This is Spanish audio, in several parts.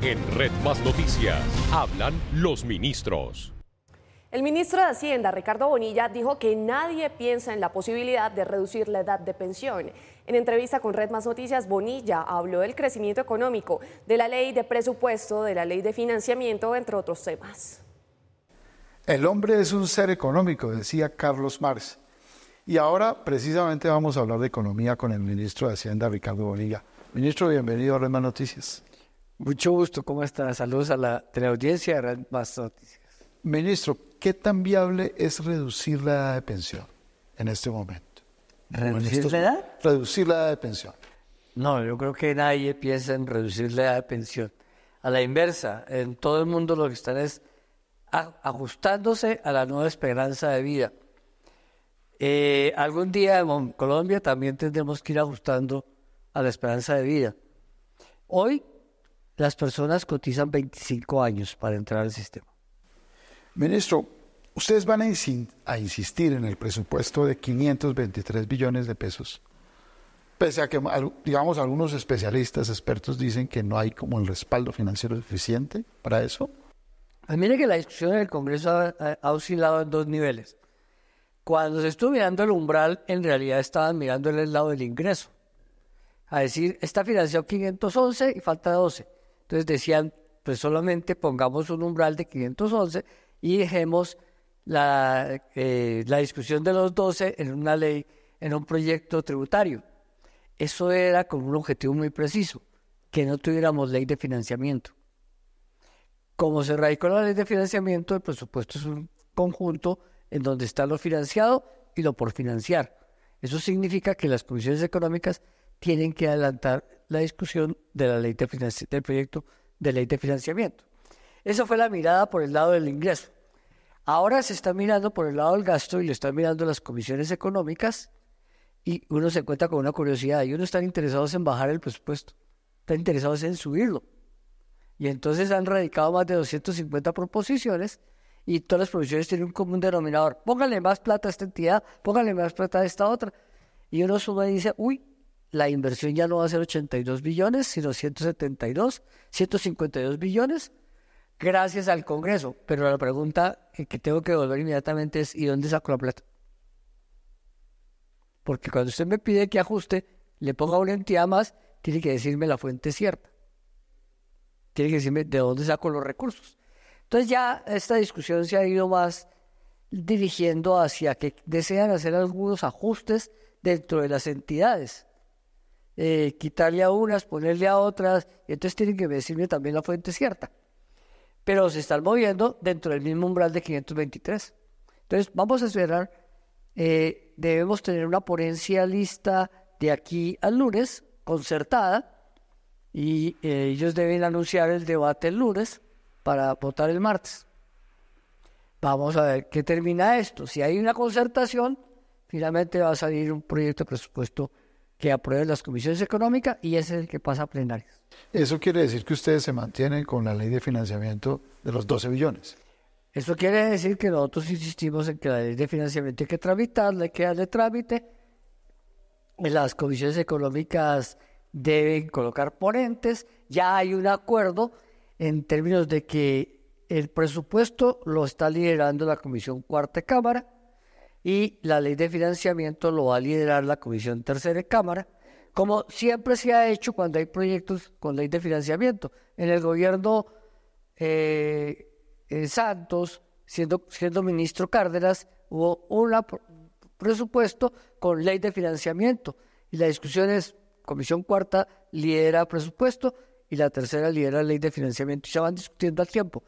En Red Más Noticias, hablan los ministros. El ministro de Hacienda, Ricardo Bonilla, dijo que nadie piensa en la posibilidad de reducir la edad de pensión. En entrevista con Red Más Noticias, Bonilla habló del crecimiento económico, de la ley de presupuesto, de la ley de financiamiento, entre otros temas. El hombre es un ser económico, decía Carlos Marx. Y ahora precisamente vamos a hablar de economía con el ministro de Hacienda, Ricardo Bonilla. Ministro, bienvenido a Red Más Noticias. Mucho gusto, ¿cómo está? Saludos a la teleaudiencia de Red Más Noticias. Ministro, ¿qué tan viable es reducir la edad de pensión en este momento? ¿Reducir la edad? Reducir la edad de pensión. No, yo creo que nadie piensa en reducir la edad de pensión. A la inversa, en todo el mundo lo que están es ajustándose a la nueva esperanza de vida. Algún día en Colombia también tendremos que ir ajustando a la esperanza de vida. Hoy las personas cotizan 25 años para entrar al sistema. Ministro, ustedes van a insistir en el presupuesto de 523 billones de pesos, pese a que, digamos, algunos especialistas, expertos dicen que no hay como el respaldo financiero suficiente para eso. Pues mire que la discusión en el Congreso ha oscilado en dos niveles. Cuando se estuvo mirando el umbral, en realidad estaban mirando el lado del ingreso. A decir, está financiado 511 y falta 12. Entonces decían, pues solamente pongamos un umbral de 511 y dejemos la discusión de los 12 en una ley, en un proyecto tributario. Eso era con un objetivo muy preciso, que no tuviéramos ley de financiamiento. Como se radicó la ley de financiamiento, el presupuesto es un conjunto en donde está lo financiado y lo por financiar. Eso significa que las comisiones económicas tienen que adelantar la discusión de la ley del proyecto de ley de financiamiento. Esa fue la mirada por el lado del ingreso. Ahora se está mirando por el lado del gasto y le están mirando las comisiones económicas y uno se encuentra con una curiosidad y uno están interesados en bajar el presupuesto, están interesados en subirlo. Y entonces han radicado más de 250 proposiciones y todas las proposiciones tienen un común denominador. Póngale más plata a esta entidad, póngale más plata a esta otra. Y uno suma y dice, uy, la inversión ya no va a ser 82 billones, sino 172, 152 billones, gracias al Congreso. Pero la pregunta que tengo que devolver inmediatamente es, ¿y dónde saco la plata? Porque cuando usted me pide que ajuste, le ponga una entidad más, tiene que decirme la fuente cierta. Tiene que decirme de dónde saco los recursos. Entonces ya esta discusión se ha ido más dirigiendo hacia que desean hacer algunos ajustes dentro de las entidades. Quitarle a unas, ponerle a otras, y entonces tienen que decirme también la fuente cierta. Pero se están moviendo dentro del mismo umbral de 523. Entonces vamos a esperar, debemos tener una ponencia lista de aquí al lunes, concertada, y ellos deben anunciar el debate el lunes para votar el martes. Vamos a ver qué termina esto. Si hay una concertación, finalmente va a salir un proyecto de presupuesto que aprueben las comisiones económicas y ese es el que pasa a plenarios. Eso quiere decir que ustedes se mantienen con la ley de financiamiento de los 12 billones. Eso quiere decir que nosotros insistimos en que la ley de financiamiento hay que tramitarla, hay que darle trámite. Las comisiones económicas deben colocar ponentes. Ya hay un acuerdo en términos de que el presupuesto lo está liderando la Comisión Cuarta Cámara y la ley de financiamiento lo va a liderar la Comisión Tercera Cámara, como siempre se ha hecho cuando hay proyectos con ley de financiamiento. En el gobierno Santos, siendo ministro Cárdenas, hubo un presupuesto con ley de financiamiento y la discusión es Comisión Cuarta lidera presupuesto y la tercera lidera ley de financiamiento y se van discutiendo al tiempo.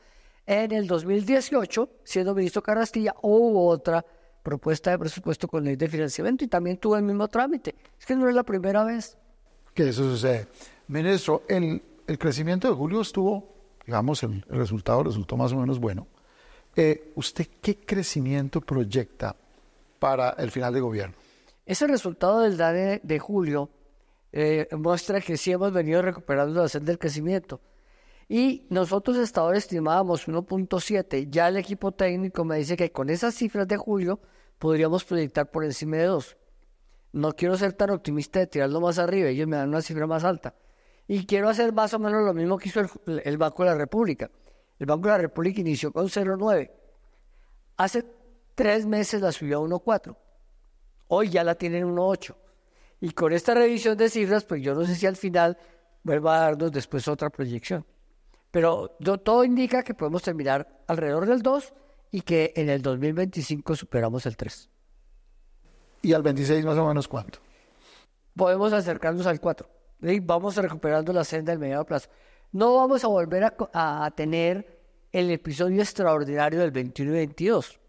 En el 2018, siendo ministro Carrasquilla, hubo otra propuesta de presupuesto con ley de financiamiento y también tuvo el mismo trámite. Es que no es la primera vez que eso sucede. Ministro, el crecimiento de julio estuvo, digamos, el resultado resultó más o menos bueno. ¿Usted qué crecimiento proyecta para el final de gobierno? Ese resultado del DANE de julio muestra que sí hemos venido recuperando la senda del crecimiento. Y nosotros hasta ahora estimábamos 1.7. Ya el equipo técnico me dice que con esas cifras de julio podríamos proyectar por encima de 2. No quiero ser tan optimista de tirarlo más arriba, ellos me dan una cifra más alta. Y quiero hacer más o menos lo mismo que hizo el Banco de la República. El Banco de la República inició con 0,9. Hace 3 meses la subió a 1,4. Hoy ya la tienen 1,8. Y con esta revisión de cifras, pues yo no sé si al final vuelva a darnos después otra proyección. Pero todo indica que podemos terminar alrededor del 2 y que en el 2025 superamos el 3. ¿Y al 26 más o menos cuánto? Podemos acercarnos al 4. ¿Sí? Vamos recuperando la senda del mediano plazo. No vamos a volver a tener el episodio extraordinario del 21 y 22.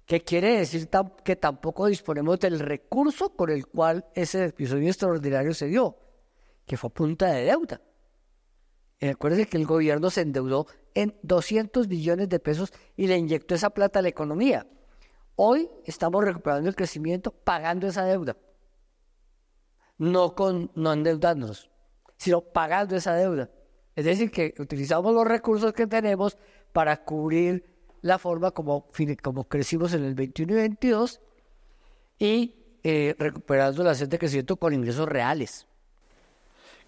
Que quiere decir que tampoco disponemos del recurso con el cual ese episodio extraordinario se dio, que fue a punta de deuda. Acuérdense que el gobierno se endeudó en 200 billones de pesos y le inyectó esa plata a la economía. Hoy estamos recuperando el crecimiento pagando esa deuda. No endeudándonos, sino pagando esa deuda. Es decir, que utilizamos los recursos que tenemos para cubrir la forma como crecimos en el 21 y 22 y recuperando la senda de crecimiento con ingresos reales.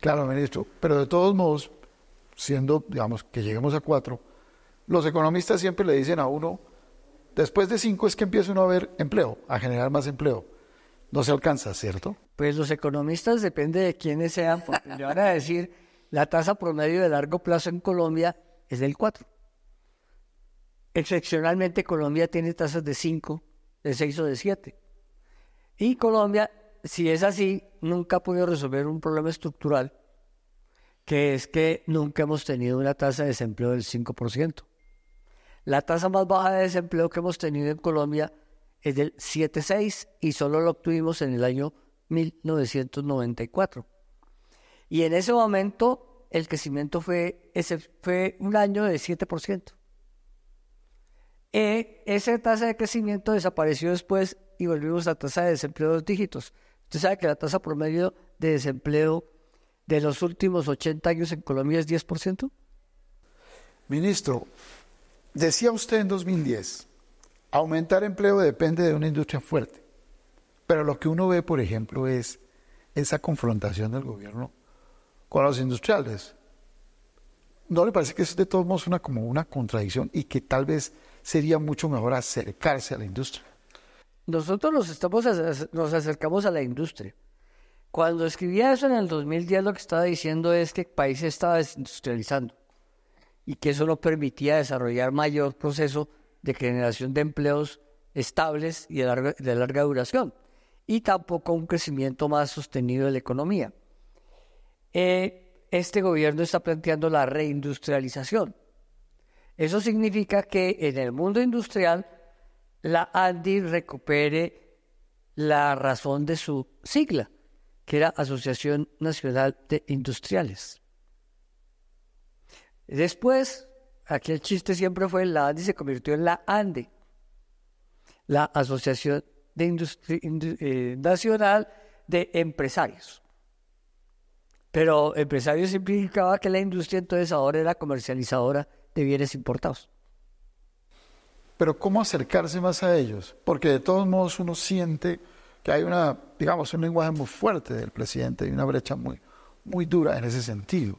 Claro, ministro, pero de todos modos, siendo, digamos, que lleguemos a 4, los economistas siempre le dicen a uno, después de 5 es que empieza uno a ver empleo, a generar más empleo. No se alcanza, ¿cierto? Pues los economistas, depende de quiénes sean, porque le van a decir, la tasa promedio de largo plazo en Colombia es del 4. Excepcionalmente Colombia tiene tasas de 5, de 6 o de 7. Y Colombia, si es así, nunca ha podido resolver un problema estructural, que es que nunca hemos tenido una tasa de desempleo del 5%. La tasa más baja de desempleo que hemos tenido en Colombia es del 7,6 y solo lo obtuvimos en el año 1994. Y en ese momento el crecimiento fue un año de 7%. Esa tasa de crecimiento desapareció después y volvimos a la tasa de desempleo de 2 dígitos. Usted sabe que la tasa promedio de desempleo de los últimos 80 años en Colombia es 10%. Ministro, decía usted en 2010, aumentar empleo depende de una industria fuerte. Pero lo que uno ve, por ejemplo, es esa confrontación del gobierno con los industriales. ¿No le parece que es de todos modos como una contradicción y que tal vez sería mucho mejor acercarse a la industria? Nosotros nos acercamos a la industria. Cuando escribía eso en el 2010, lo que estaba diciendo es que el país se estaba desindustrializando y que eso no permitía desarrollar mayor proceso de generación de empleos estables y de larga duración, y tampoco un crecimiento más sostenido de la economía. Este gobierno está planteando la reindustrialización. Eso significa que en el mundo industrial la ANDI recupere la razón de su sigla, que era Asociación Nacional de Industriales. Después, aquí el chiste siempre fue, la ANDI se convirtió en la ANDE, la Asociación Nacional de Empresarios. Pero empresarios significaba que la industria entonces ahora era comercializadora de bienes importados. Pero ¿cómo acercarse más a ellos? Porque de todos modos uno siente que hay un lenguaje muy fuerte del presidente y una brecha muy dura en ese sentido.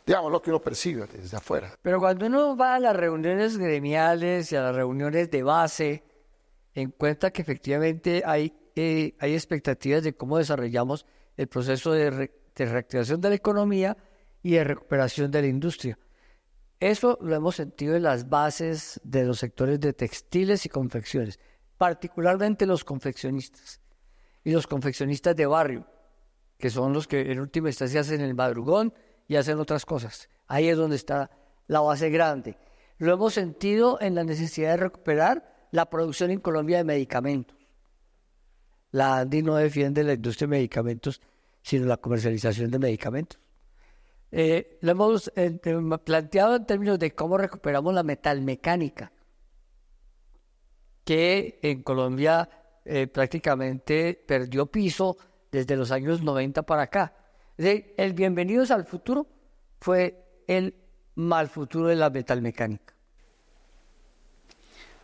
Digamos, lo que uno percibe desde afuera. Pero cuando uno va a las reuniones gremiales y a las reuniones de base, encuentra que efectivamente hay expectativas de cómo desarrollamos el proceso de reactivación de la economía y de recuperación de la industria. Eso lo hemos sentido en las bases de los sectores de textiles y confecciones, particularmente los confeccionistas y los confeccionistas de barrio, que son los que en última instancia hacen el madrugón y hacen otras cosas. Ahí es donde está la base grande. Lo hemos sentido en la necesidad de recuperar la producción en Colombia de medicamentos. La ANDI no defiende la industria de medicamentos, sino la comercialización de medicamentos. Lo hemos planteado en términos de cómo recuperamos la metalmecánica, que en Colombia prácticamente perdió piso desde los años 90 para acá. Es decir, el bienvenidos al futuro fue el mal futuro de la metalmecánica.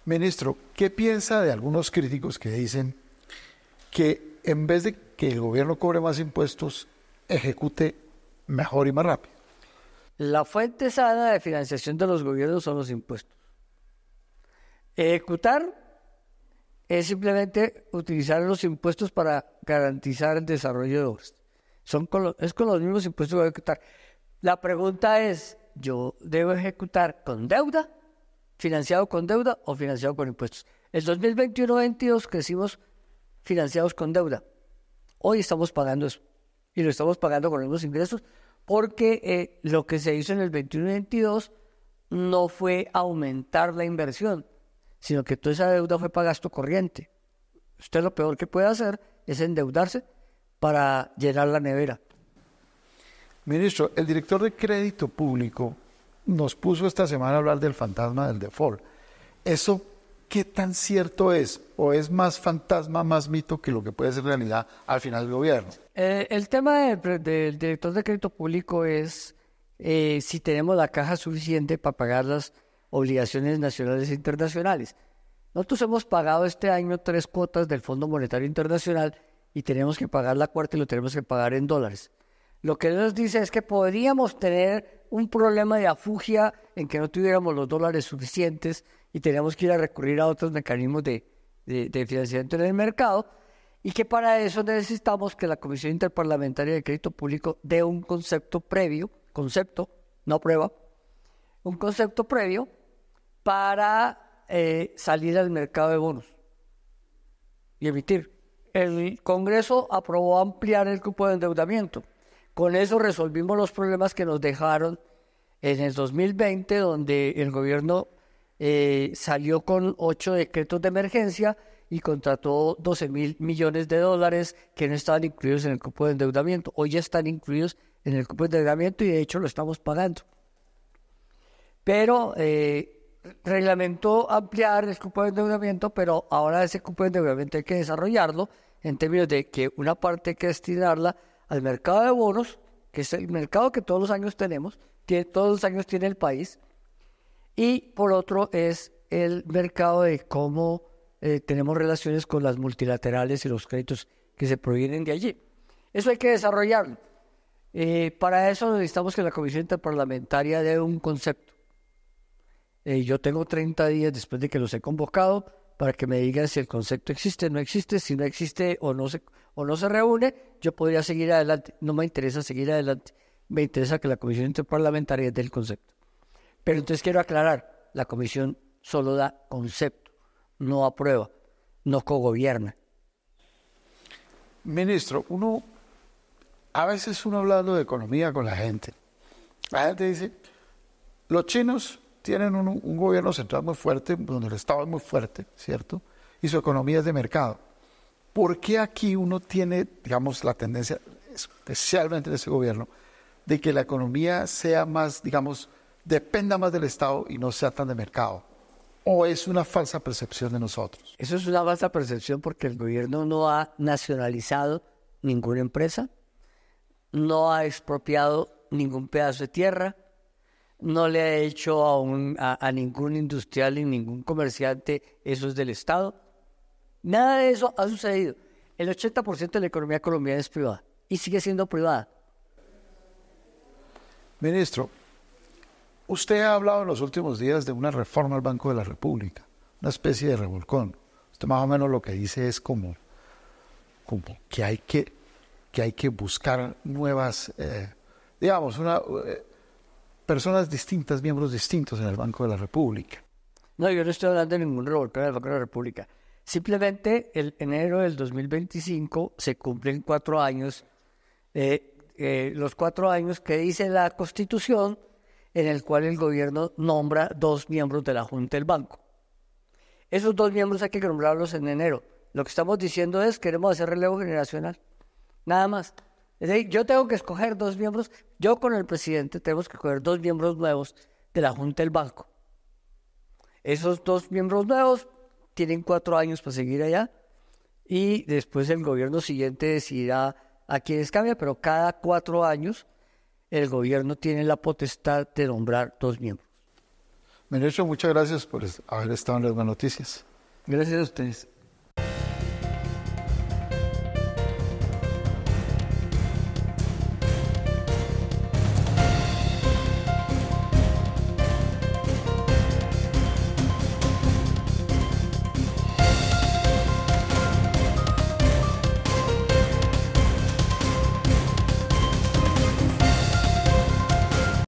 Ministro, ¿qué piensa de algunos críticos que dicen que en vez de que el gobierno cobre más impuestos, ejecute mejor y más rápido. La fuente sana de financiación de los gobiernos son los impuestos. Ejecutar es simplemente utilizar los impuestos para garantizar el desarrollo de obras. Es con los mismos impuestos que voy a ejecutar. La pregunta es, ¿yo debo ejecutar con deuda, financiado con deuda o financiado con impuestos? El 2021-22 crecimos financiados con deuda. Hoy estamos pagando eso y lo estamos pagando con los mismos ingresos porque lo que se hizo en el 21-22 no fue aumentar la inversión, sino que toda esa deuda fue para gasto corriente. Usted lo peor que puede hacer es endeudarse para llenar la nevera. Ministro, el director de Crédito Público nos puso esta semana a hablar del fantasma del default. ¿Eso qué tan cierto es? ¿O es más fantasma, más mito que lo que puede ser realidad al final del gobierno? El tema del director de Crédito Público es si tenemos la caja suficiente para pagar las obligaciones nacionales e internacionales. Nosotros hemos pagado este año 3 cuotas del Fondo Monetario Internacional y tenemos que pagar la cuarta y lo tenemos que pagar en dólares. Lo que nos dice es que podríamos tener un problema de afugia en que no tuviéramos los dólares suficientes y teníamos que ir a recurrir a otros mecanismos de financiamiento en el mercado y que para eso necesitamos que la Comisión Interparlamentaria de Crédito Público dé un concepto, no prueba, un concepto previo para salir al mercado de bonos y emitir. El Congreso aprobó ampliar el cupo de endeudamiento. Con eso resolvimos los problemas que nos dejaron en el 2020, donde el gobierno salió con 8 decretos de emergencia y contrató 12.000 millones de dólares que no estaban incluidos en el cupo de endeudamiento. Hoy ya están incluidos en el cupo de endeudamiento y de hecho lo estamos pagando. Pero reglamentó ampliar el cupo de endeudamiento, pero ahora ese cupo de endeudamiento hay que desarrollarlo en términos de que una parte hay que destinarla al mercado de bonos, que es el mercado que todos los años tenemos, todos los años tiene el país, y por otro es el mercado de cómo tenemos relaciones con las multilaterales y los créditos que se provienen de allí. Eso hay que desarrollarlo. Para eso necesitamos que la Comisión Interparlamentaria dé un concepto. Yo tengo 30 días después de que los he convocado para que me digan si el concepto existe, no existe, si no existe o no se reúne, yo podría seguir adelante. No me interesa seguir adelante, me interesa que la Comisión Interparlamentaria dé el concepto. Pero entonces quiero aclarar, la Comisión solo da concepto, no aprueba, no cogobierna. Ministro, a veces uno hablando de economía con la gente dice, los chinos tienen un gobierno central muy fuerte, donde el Estado es muy fuerte, ¿cierto? Y su economía es de mercado. ¿Por qué aquí uno tiene, digamos, la tendencia, especialmente en ese gobierno, de que la economía sea más, digamos, dependa más del Estado y no sea tan de mercado? ¿O es una falsa percepción de nosotros? Eso es una falsa percepción porque el gobierno no ha nacionalizado ninguna empresa, no ha expropiado ningún pedazo de tierra, no le ha hecho a ningún industrial ni ningún comerciante, eso es del Estado. Nada de eso ha sucedido. El 80% de la economía colombiana es privada y sigue siendo privada. Ministro, usted ha hablado en los últimos días de una reforma al Banco de la República, una especie de revolcón. Usted más o menos lo que dice es como que hay que buscar nuevas, personas distintas, miembros distintos en el Banco de la República. No, yo no estoy hablando de ningún revolcón en el Banco de la República. Simplemente el enero del 2025 se cumplen 4 años, los 4 años que dice la Constitución, en el cual el gobierno nombra 2 miembros de la Junta del Banco. Esos 2 miembros hay que nombrarlos en enero. Lo que estamos diciendo es que queremos hacer relevo generacional, nada más. Es decir, yo tengo que escoger 2 miembros, yo con el presidente tenemos que escoger 2 miembros nuevos de la Junta del Banco. Esos 2 miembros nuevos tienen 4 años para seguir allá y después el gobierno siguiente decidirá a quiénes cambia, pero cada 4 años el gobierno tiene la potestad de nombrar 2 miembros. Ministro, muchas gracias por haber estado en Las Buenas Noticias. Gracias a ustedes.